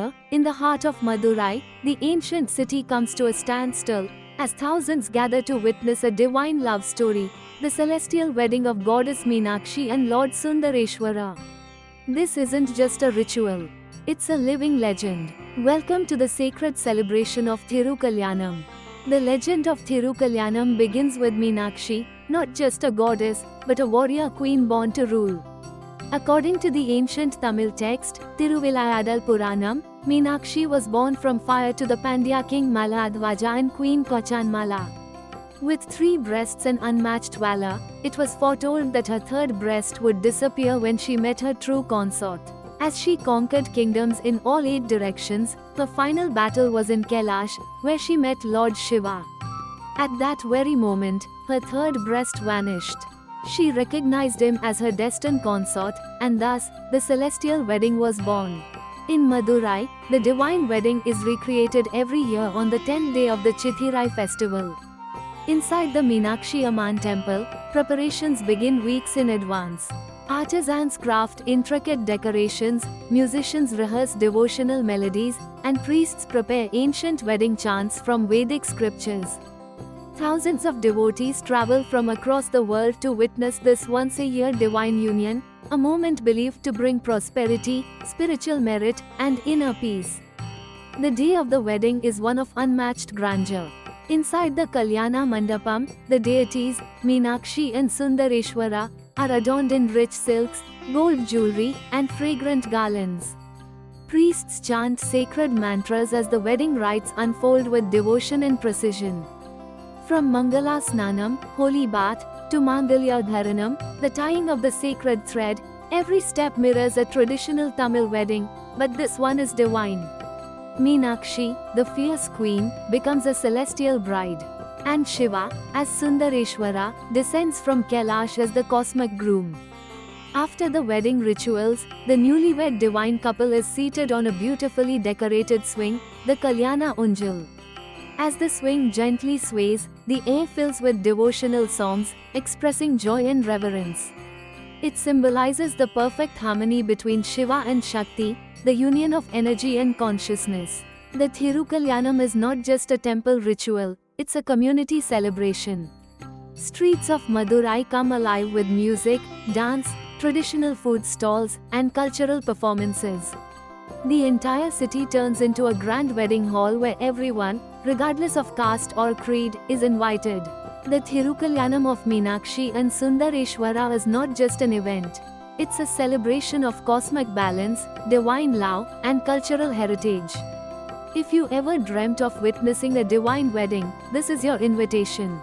Here, in the heart of Madurai, the ancient city comes to a standstill, as thousands gather to witness a divine love story, the celestial wedding of Goddess Meenakshi and Lord Sundareshwara. This isn't just a ritual. It's a living legend. Welcome to the sacred celebration of Thirukalyanam. The legend of Thirukalyanam begins with Meenakshi, not just a goddess, but a warrior queen born to rule. According to the ancient Tamil text, Thiruvilayadal Puranam, Meenakshi was born from fire to the Pandya king Maladwaja and queen Kochanmala. With 3 breasts and unmatched valor, it was foretold that her 3rd breast would disappear when she met her true consort. As she conquered kingdoms in all 8 directions, her final battle was in Kailash, where she met Lord Shiva. At that very moment, her 3rd breast vanished. She recognized him as her destined consort, and thus, the celestial wedding was born. In Madurai, the divine wedding is recreated every year on the 10th day of the Chithirai festival. Inside the Meenakshi Amman temple, preparations begin weeks in advance. Artisans craft intricate decorations, musicians rehearse devotional melodies, and priests prepare ancient wedding chants from Vedic scriptures. Thousands of devotees travel from across the world to witness this once-a-year divine union, a moment believed to bring prosperity, spiritual merit, and inner peace. The day of the wedding is one of unmatched grandeur. Inside the Kalyana Mandapam, the deities, Meenakshi and Sundareshwara, are adorned in rich silks, gold jewelry, and fragrant garlands. Priests chant sacred mantras as the wedding rites unfold with devotion and precision. From Mangala Snanam, holy bath, to Mangalya Dharanam, the tying of the sacred thread, every step mirrors a traditional Tamil wedding, but this one is divine. Meenakshi, the fierce queen, becomes a celestial bride. And Shiva, as Sundareshwara, descends from Kailash as the cosmic groom. After the wedding rituals, the newlywed divine couple is seated on a beautifully decorated swing, the Kalyana Unjal. As the swing gently sways, the air fills with devotional songs, expressing joy and reverence. It symbolizes the perfect harmony between Shiva and Shakti, the union of energy and consciousness. The Thirukalyanam is not just a temple ritual, it's a community celebration. Streets of Madurai come alive with music, dance, traditional food stalls, and cultural performances. The entire city turns into a grand wedding hall where everyone, regardless of caste or creed, is invited. The Thirukalyanam of Meenakshi and Sundareshwara is not just an event. It's a celebration of cosmic balance, divine love, and cultural heritage. If you ever dreamt of witnessing a divine wedding, this is your invitation.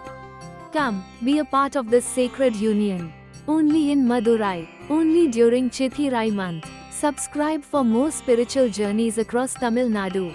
Come, be a part of this sacred union. Only in Madurai, only during Chithirai month. Subscribe for more spiritual journeys across Tamil Nadu.